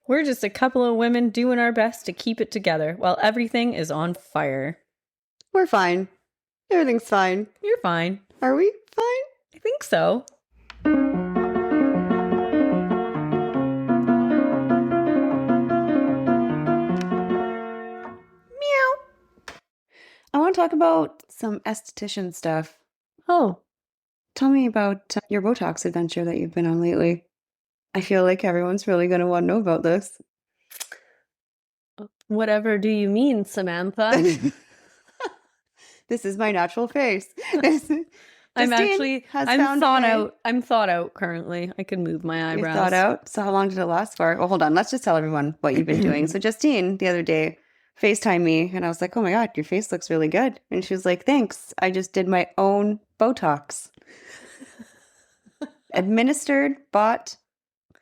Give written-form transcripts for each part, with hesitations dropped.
We're just a couple of women doing our best to keep it together while everything is on fire. We're fine. Everything's fine. You're fine. Are we fine? I think so. I want to talk about some esthetician stuff. Oh, Tell me about your Botox adventure that you've been on lately. I feel like everyone's really going to want to know about this. whatever do you mean, Samantha? This is my natural face. I'm thought way. out. I'm thought out currently. I can move my You're eyebrows. thought out? So how long did it last for? Oh, hold on. Let's just tell everyone what you've been doing. So Justine, the other day, FaceTimed me and I was like, oh my God, your face looks really good. And she was like, thanks. I just did my own Botox. Administered, bought,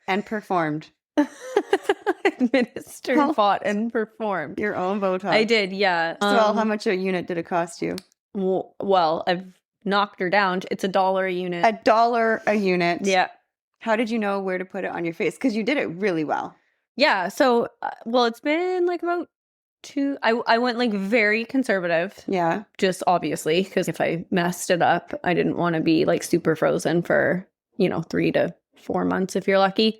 and performed. Administered, bought, and performed. Your own Botox. I did, yeah. So how much a unit did it cost you? Well, I've knocked her down. It's $1 a unit. $1 a unit. Yeah. How did you know where to put it on your face? Because you did it really well. Yeah. So, it's been like about I went like very conservative. Yeah. Just obviously, because if I messed it up, I didn't want to be like super frozen for, 3 to 4 months if you're lucky.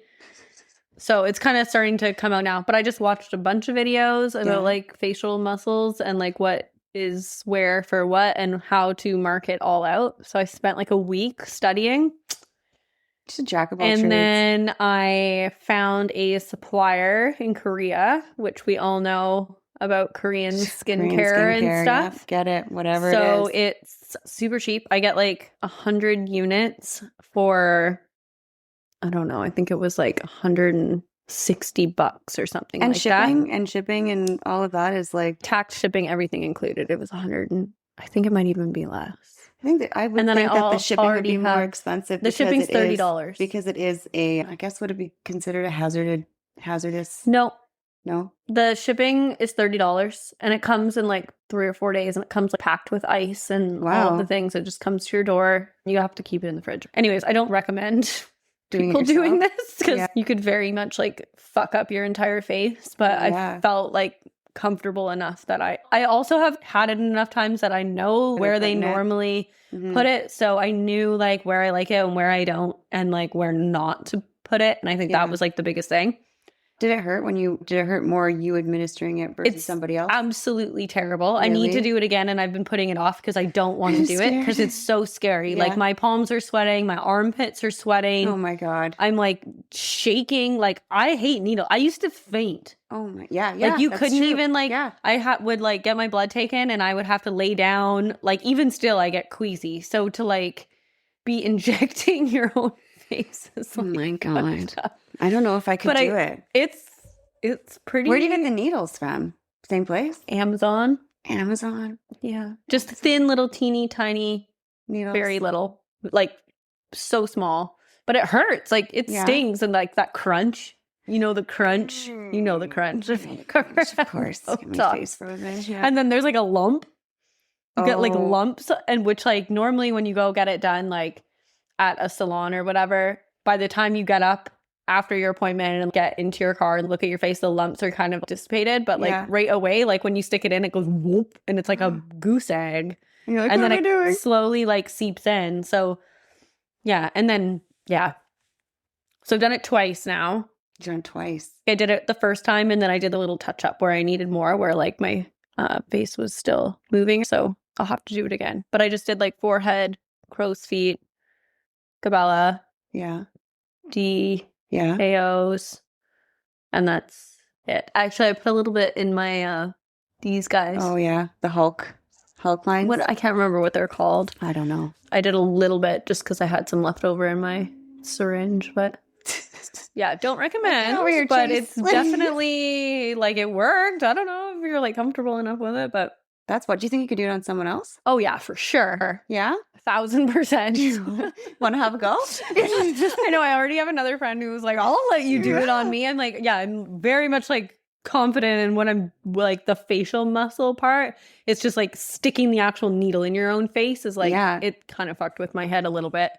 So it's kind of starting to come out now. But I just watched a bunch of videos about like facial muscles and like what is where for what and how to mark it all out. So I spent like a week studying. Just a jack of all trades. And then I found a supplier in Korea, which we all know about Korean skincare and stuff. Yep, get it, whatever it is. So it's super cheap. I get like 100 units for, I don't know, I think it was like $160 or something and like shipping, that. And shipping and all of that is like tax, shipping, everything included. It was 100 and I think it might even be less. I think that I would think that the shipping would be more expensive. The shipping's $30 because it is I guess would it be considered a hazardous? No. The shipping is $30 and it comes in like 3 or 4 days and it comes like packed with ice and all of the things. It just comes to your door. You have to keep it in the fridge. Anyways, I don't recommend people doing this because you could very much like fuck up your entire face. But I felt like comfortable enough that I also have had it enough times that I know where they normally put it. So I knew like where I like it and where I don't and like where not to put it. And I think that was like the biggest thing. Did it hurt more you administering it versus somebody else? Absolutely terrible. Really? I need to do it again and I've been putting it off because I don't want to do it because it's so scary. Like my palms are sweating, my armpits are sweating. Oh my God. I'm like shaking. Like I hate needle. I used to faint. Oh my, yeah. Like you couldn't even like, I would like get my blood taken and I would have to lay down. Like even still I get queasy. So to like be injecting your own face is like, oh my God. I don't know if I could do it. It's pretty. Where do you get the needles from? Same place? Amazon. Yeah. Just thin little teeny tiny needles. Very little. Like so small. But it hurts. Like it stings and like that crunch. You know the crunch. You know the crunch. Of course. Get my face frozen. Yeah. And then there's like a lump. You get like lumps and which like normally when you go get it done like at a salon or whatever, by the time you get up after your appointment and get into your car and look at your face, the lumps are kind of dissipated. But like right away, like when you stick it in, it goes whoop and it's like a goose egg. And you're like, and what then am I doing? Slowly like seeps in. So yeah. And then, so I've done it twice now. You've done it twice. I did it the first time and then I did a little touch up where I needed more, where like my face was still moving. So I'll have to do it again. But I just did like forehead, crow's feet, glabella, AOs, and that's it. Actually, I put a little bit in my these guys. Oh yeah, the Hulk lines. What I can't remember what they're called. I don't know. I did a little bit just because I had some left over in my syringe, but yeah, don't recommend. But it's definitely like it worked. I don't know if you're like comfortable enough with it, but that's what. Do you think you could do it on someone else? Oh yeah, for sure. Yeah. 1,000%. Want to have a go? I know. I already have another friend who was like, I'll let you do it on me. I'm like, yeah, I'm very much like confident in when I'm like the facial muscle part. It's just like sticking the actual needle in your own face is like, it kind of fucked with my head a little bit.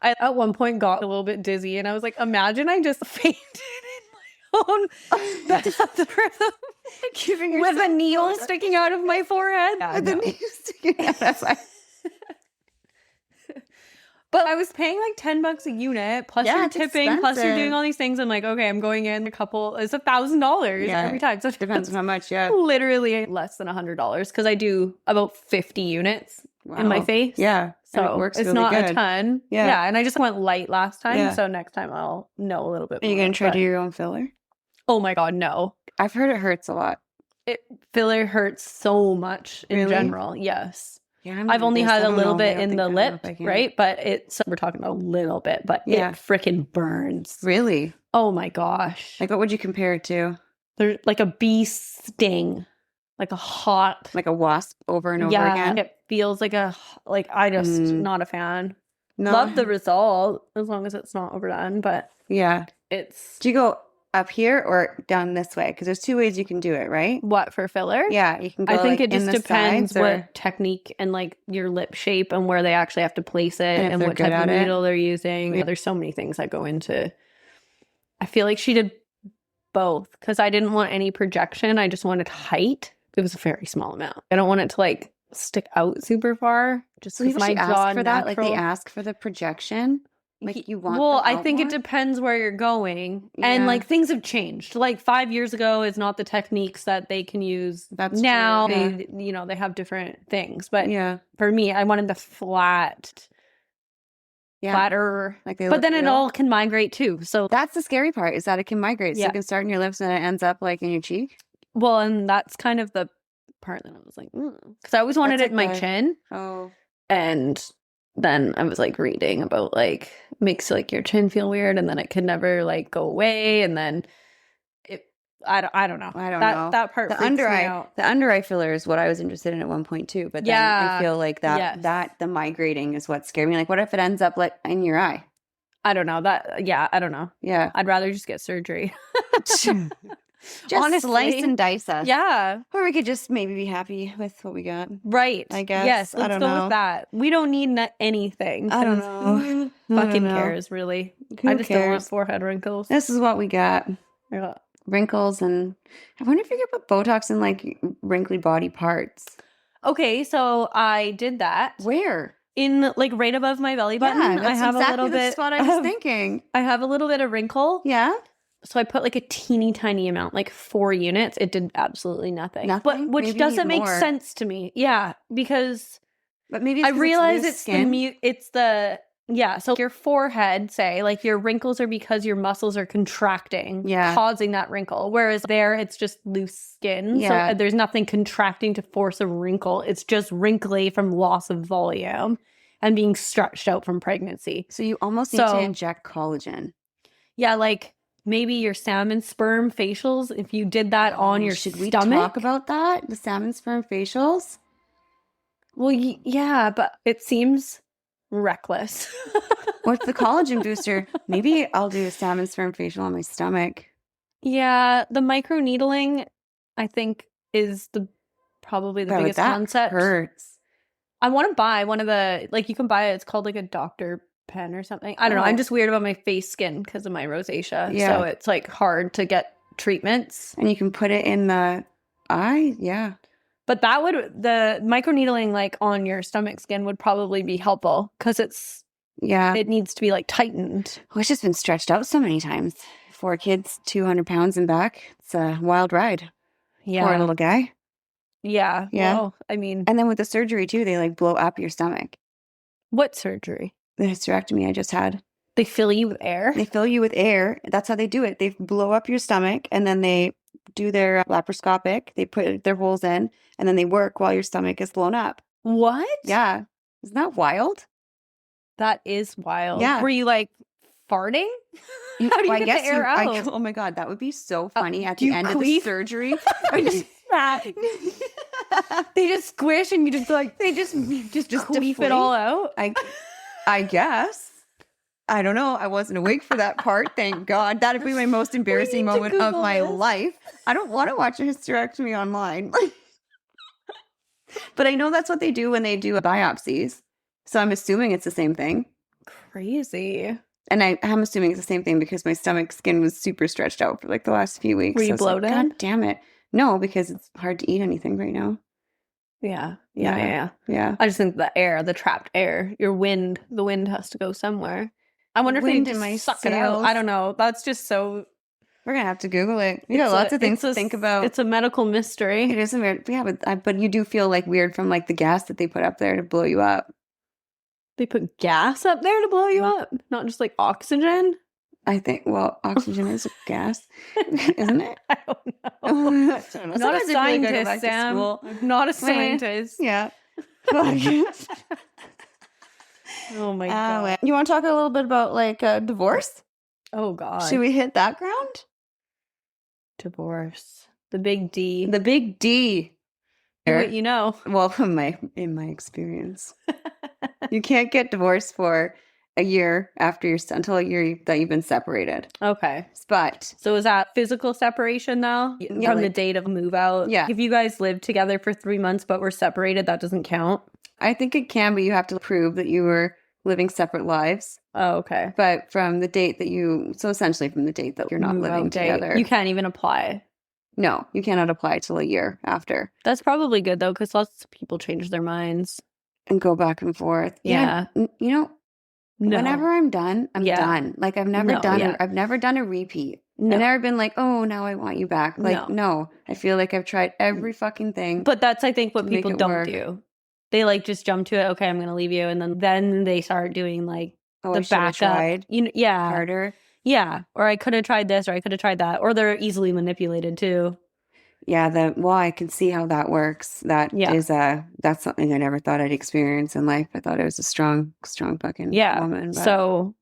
I at one point got a little bit dizzy and I was like, imagine I just fainted in my phone bathroom Giving with yourself a needle sticking out of my forehead. Yeah, with a no. needle sticking out of my But I was paying like $10 a unit, plus Yeah, you're it's tipping, plus you're expensive. doing all these things. I'm like, okay, I'm going in it's $1,000 Yeah, every time. So depends on how much. Yeah. literally less than $100 because I do about 50 units in my Wow. face. Yeah. So and it works it's really not good. a ton. Yeah. And I just went light last time. Yeah. So next time I'll know a little bit Are more. you going to try to but- do your own filler? Oh my God, no. I've heard it hurts a lot. Filler hurts so much in Really? general. Yes. Yeah, I've only had a little bit in the I don't know lip, if I can. right? But we're talking about a little bit, but Yeah. it freaking burns. Really? Oh my gosh. Like, what would you compare it to? There's like a bee sting, like a hot. Like a wasp over and over again? It feels like I just not a fan. No. Love the result as long as it's not overdone, but Yeah. it's Do you go up here or down this way? Because there's two ways you can do it, right? what for filler? Yeah, you can go I think like, it just in the depends sides, or- what technique and like your lip shape and where they actually have to place it And if and they're what good type of at it. needle they're using. Yeah. There's so many things that go into. I feel like she did both because I didn't want any projection. I just wanted height. It was a very small amount. I don't want it to like stick out super far. Just So because people my should jaw ask for that? Like, they natural- ask for the projection? Like, you want Well, them I out think more? it depends where you're going. And Yeah. like things have changed. Like 5 years ago is not the techniques that they can use That's now. true, yeah. They have different things. But Yeah. for me, I wanted the Yeah. flatter. Like they But look then it real. all can migrate too. So That's the scary part, is that it can migrate. So Yeah. it can start in your lips and it ends up like in your cheek. well, and that's kind of the part that I was like, because I always wanted That's it in my like the- chin. Oh. And then I was like reading about like makes like your chin feel weird, and then it can never like go away, and then I don't know. I don't know. That part The freaks under me eye, out. the under eye filler is what I was interested in at one point too. But then Yeah. I feel like Yes. the migrating is what scared me. Like, what if it ends up like in your eye? I don't know that. Yeah, I don't know. Yeah. I'd rather just get surgery. Just Honestly. slice and dice us. Yeah, Or we could just maybe be happy with what we got. right. I guess. Yes, I let's don't go know. with that. We don't need anything. I don't 'cause know. who I don't fucking know. cares, really. Who I just don't want cares? forehead wrinkles. This is what we got. Yeah. Wrinkles, and I wonder if you could put Botox in like wrinkly body parts. Okay, so I did that Where? in like right above my belly button. Yeah, that's I have exactly a little the bit. spot I was thinking. I have a little bit of wrinkle. Yeah. So I put like a teeny tiny amount, like 4 units. It did absolutely nothing. Nothing? But which Maybe you doesn't need make more. sense to me. Yeah, because But maybe I it's 'cause realize loose it's skin. so your forehead, say, like your wrinkles are because your muscles are contracting, Yeah. causing that wrinkle. Whereas there, it's just loose skin. Yeah. So there's nothing contracting to force a wrinkle. It's just wrinkly from loss of volume and being stretched out from pregnancy. So you almost need to So- inject collagen. Yeah, like maybe your salmon sperm facials, if you did that on your Should we stomach. talk about that? The salmon sperm facials? Well, yeah, but it seems reckless. What's the collagen booster? Maybe I'll do a salmon sperm facial on my stomach. Yeah, the microneedling, I think, is probably the But biggest that concept. hurts. I want to buy one of the, like, you can buy it. It's called like a doctor pen or something. I don't know. Oh. I'm just weird about my face skin because of my rosacea. Yeah. So it's like hard to get treatments. And you can put it in the eye. Yeah. But the microneedling like on your stomach skin would probably be helpful because Yeah. it needs to be like tightened. Well, it's just been stretched out so many times. 4 kids, 200 pounds and back. It's a wild ride. Yeah. Poor little guy. Yeah. Yeah. Well, I mean, And then with the surgery too, they like blow up your stomach. what surgery? The hysterectomy I just had. They fill you with air? They fill you with air. That's how they do it. They blow up your stomach and then they do their laparoscopic. They put their holes in and then they work while your stomach is blown up. What? Yeah. Isn't that wild? That is wild. Yeah. Were you like farting? How do you Well, get the air out? oh my God, that would be so funny at do the you end of the queef? surgery. They just squish and you just like They just queef deflate. it all out. I guess. I don't know. I wasn't awake for that part. Thank God. That'd be my most embarrassing need to moment of Google my this. life. I don't want to watch a hysterectomy online. But I know that's what they do when they do biopsies. So I'm assuming it's the same thing. Crazy. And I'm assuming it's the same thing because my stomach skin was super stretched out for like the last few weeks. Were you bloated? God damn it. No, because it's hard to eat anything right now. Yeah. Yeah. I just think the trapped air, the wind has to go somewhere. I wonder if they just suck it out. I don't know. That's just so... We're going to have to Google it. We got lots of things to think about. It's a medical mystery. It is a weird... Yeah, but you do feel like weird from like the gas that they put up there to blow you up. They put gas up there to blow you up? Not just like oxygen? I think, well, oxygen is gas, isn't it? I don't know. I'm not a scientist, Sam. I'm not a scientist. Yeah. Oh my God. You want to talk a little bit about like divorce? Oh God. Should we hit that ground? Divorce. The big D. The big D. What you know. Well, in my experience. You can't get divorced for a year until a year that you've been separated. Okay. But so is that physical separation though? From the date of move out? Yeah. If you guys lived together for 3 months but were separated, that doesn't count? I think it can, but you have to prove that you were living separate lives. Oh, okay. But from the date that essentially from the date that you're not living together. You can't even apply. No, you cannot apply till a year after. That's probably good though, because lots of people change their minds. And go back and forth. Yeah. You know, whenever I'm done, I'm done. Like I've never done a repeat. No. I've never been like, oh, now I want you back. Like, no. I feel like I've tried every fucking thing. But that's, I think, what people don't do. They like just jump to it. Okay, I'm going to leave you. And then they start doing like the backup. Harder. Yeah. Or I could have tried this or I could have tried that. Or they're easily manipulated too. Yeah, I can see how that works. That's something I never thought I'd experience in life. I thought I was a strong fucking woman. But so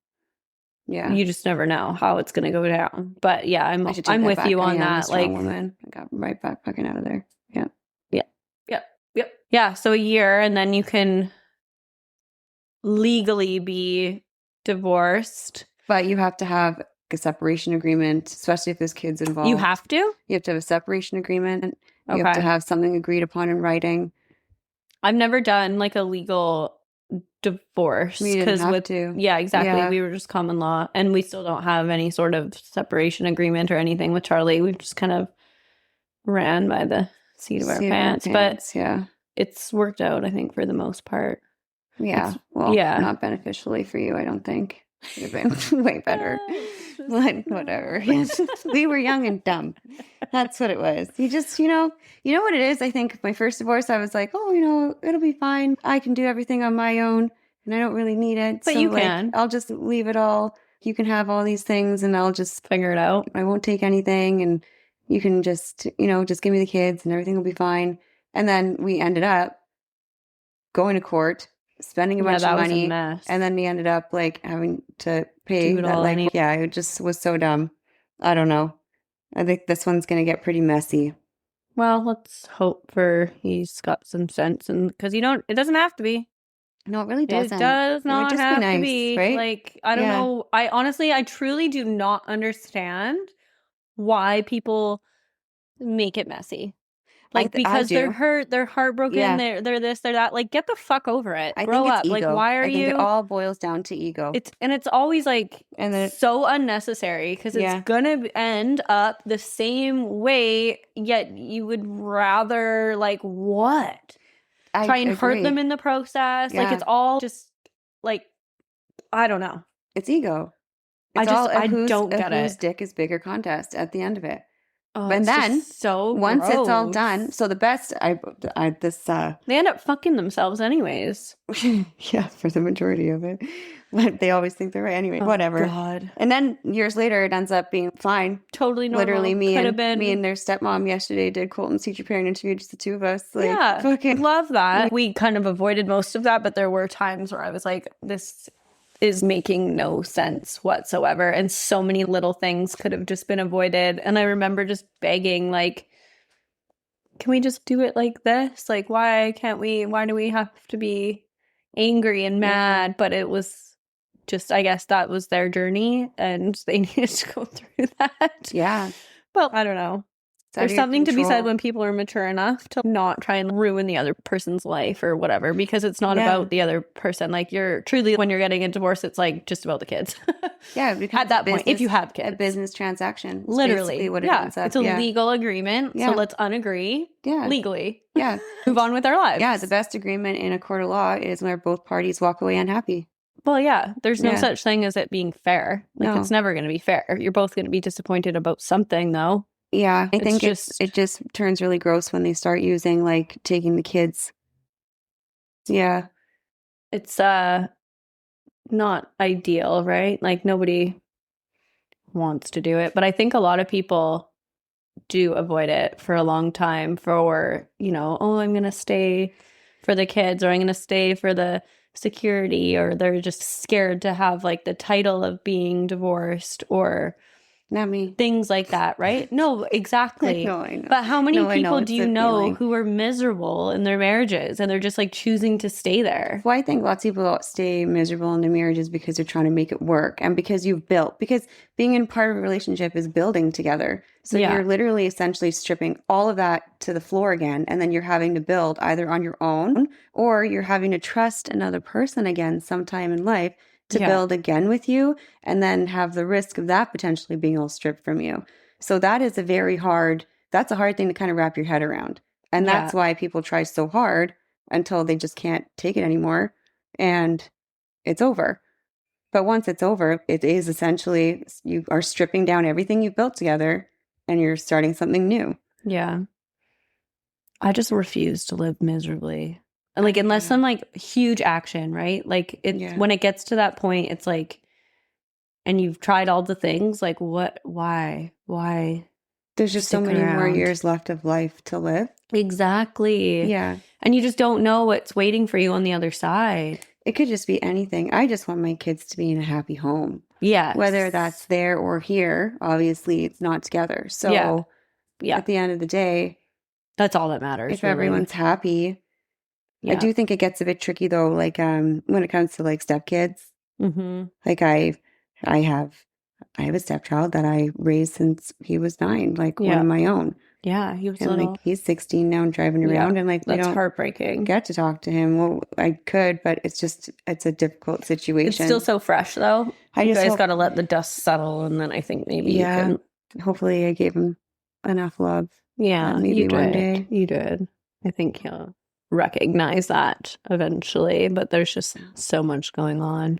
you just never know how it's going to go down. But yeah, I'm with you on that. Like, woman, I got right back fucking out of there. Yeah. So a year, and then you can legally be divorced. But you have to have a separation agreement, especially if there's kids involved. You have to? You have to have a separation agreement. You have to have something agreed upon in writing. I've never done like a legal divorce. We didn't have to. Yeah, exactly. Yeah. We were just common law, and we still don't have any sort of separation agreement or anything with Charlie. We just kind of ran by the seat of our pants. But it's worked out, I think, for the most part. Yeah. Not beneficially for you, I don't think. It would have been way better. But whatever. We were young and dumb. That's what it was. You just, you know what it is? I think my first divorce, I was like, oh, it'll be fine. I can do everything on my own and I don't really need it. But so, you can. I'll just leave it all. You can have all these things and I'll just figure it out. I won't take anything and you can just, just give me the kids and everything will be fine. And then we ended up going to court, spending a bunch of money, and then we ended up like having to pay that. Like, it just was so dumb. I don't know. I think this one's gonna get pretty messy. Well, let's hope he's got some sense, and because it doesn't have to be. No, it really doesn't. It does not have to be. Right? Like, I don't know. I truly do not understand why people make it messy. Like, because they're hurt, they're heartbroken, they're this, they're that. Like, get the fuck over it. Grow up. Ego. Like, why are you? It all boils down to ego. It's always like so unnecessary because it's gonna end up the same way. Yet you would rather what? Try and hurt them in the process. Yeah. Like, it's all just like, I don't know. It's ego. It's I don't get it. Whose dick is bigger contest at the end of it. Oh, and then once gross. It's all done, so the best they end up fucking themselves anyways. Yeah, for the majority of it. But they always think they're right anyway. Whatever. God. And then years later it ends up being fine. Totally normal. Literally me and their stepmom yesterday did Colton's teacher parent interview, just the two of us. Like, yeah. Fucking love that. We kind of avoided most of that, but there were times where I was like, this is making no sense whatsoever. And so many little things could have just been avoided. And I remember just begging, like, can we just do it like this? Like, why do we have to be angry and mad? But it was just, I guess that was their journey and they needed to go through that. Yeah. Well, I don't know. There's something to be said when people are mature enough to not try and ruin the other person's life or whatever, because it's not about the other person. Like, you're truly, when you're getting a divorce, it's like just about the kids. Yeah, because at that point, if you have kids. A business transaction. Literally. What it ends up. It's a legal agreement. So let's unagree legally. Yeah. Move on with our lives. Yeah, the best agreement in a court of law is where both parties walk away unhappy. Well, yeah, there's no such thing as it being fair. Like, it's never going to be fair. You're both going to be disappointed about something, though. Yeah, I think it just turns really gross when they start using, like, taking the kids. Yeah. It's not ideal, right? Like, nobody wants to do it. But I think a lot of people do avoid it for a long time for, you know, oh, I'm going to stay for the kids, or I'm going to stay for the security, or they're just scared to have, like, the title of being divorced, or not me. Things like that, right? No, exactly. I know. But how many people do you know who are miserable in their marriages and they're just, like, choosing to stay there? Well, I think lots of people stay miserable in their marriages because they're trying to make it work, and because being in part of a relationship is building together. So you're literally essentially stripping all of that to the floor again, and then you're having to build either on your own, or you're having to trust another person again sometime in life to build again with you, and then have the risk of that potentially being all stripped from you. So that is that's a hard thing to kind of wrap your head around. And that's why people try so hard until they just can't take it anymore, and it's over. But once it's over, it is essentially, you are stripping down everything you've built together and you're starting something new. Yeah. I just refuse to live miserably. Like, unless some, like, huge action, right? Like, when it gets to that point, it's like, and you've tried all the things, like, why? There's just so many more years left of life to live. Exactly. Yeah. And you just don't know what's waiting for you on the other side. It could just be anything. I just want my kids to be in a happy home. Yeah. Whether that's there or here, obviously it's not together. So at the end of the day, that's all that matters. If everyone's happy. I do think it gets a bit tricky, though, like, when it comes to, like, stepkids. Mm-hmm. Like, I have a stepchild that I raised since he was 9, like, one of my own. Yeah, he was and little. Like, he's 16 now and driving around, and, like, that's heartbreaking. Get to talk to him. Well, I could, but it's a difficult situation. It's still so fresh, though. You guys got to let the dust settle, and then I think maybe you can. Hopefully I gave him enough love. Yeah, maybe one day. You did. I think he'll recognize that eventually, but there's just so much going on.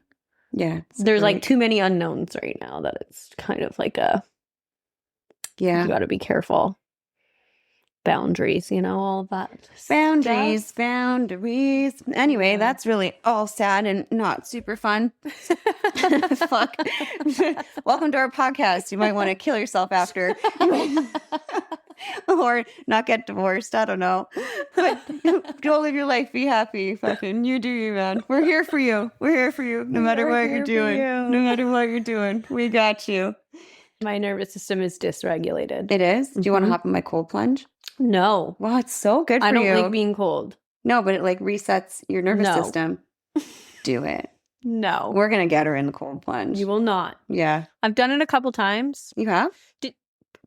Yeah. There's like too many unknowns right now that it's kind of like you got to be careful. Boundaries, all of that. Boundaries. Anyway, that's really all sad and not super fun. Fuck. Welcome to our podcast. You might want to kill yourself after. Or not get divorced. I don't know. But go live your life. Be happy. Fucking you do you, man. We're here for you. No matter what you're doing. No matter what you're doing. We got you. My nervous system is dysregulated. It is? Do you want to hop in my cold plunge? No. Wow, it's so good for you. I don't like being cold. No, but it like resets your nervous system. Do it. No. We're going to get her in the cold plunge. You will not. Yeah. I've done it a couple times. You have?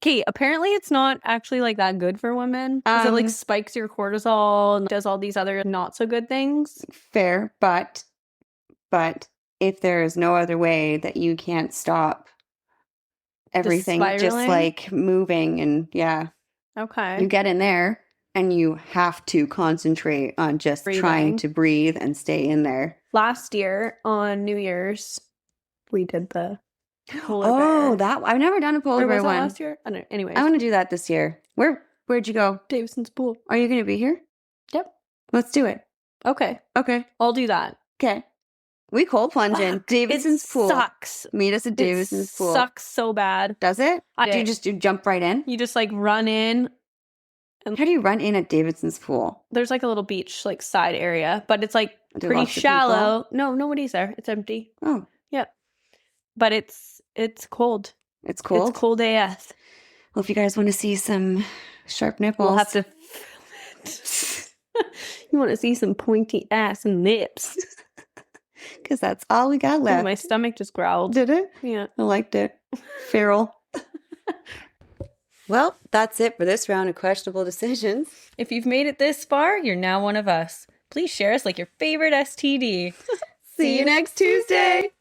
Okay, apparently it's not actually like that good for women. Because it like spikes your cortisol and does all these other not so good things. Fair, but if there is no other way that you can't stop everything just like moving and okay, you get in there and you have to concentrate on just trying to breathe and stay in there. Last year on New Year's, we did the polar bear. I've never done a polar bear one. Last year? I don't know. Anyways, I want to do that this year. Where'd you go? Davidson's pool. Are you going to be here? Yep. Let's do it. Okay. I'll do that. Okay. We cold plunge in Davidson's pool. Sucks. Meet us at Davidson's pool. Sucks so bad. Does it? Do you just jump right in? You just like run in. And how do you run in at Davidson's pool? There's like a little beach like side area, but it's like pretty shallow. No, nobody's there. It's empty. Oh. Yep. But it's cold. It's cold? It's cold AF. Well, if you guys want to see some sharp nipples, we'll have to film it. You want to see some pointy ass and lips. Because that's all we got left. My stomach just growled. Did it? Yeah. I liked it. Feral. Well, that's it for this round of questionable decisions. If you've made it this far, you're now one of us. Please share us like your favorite STD. See you next Tuesday.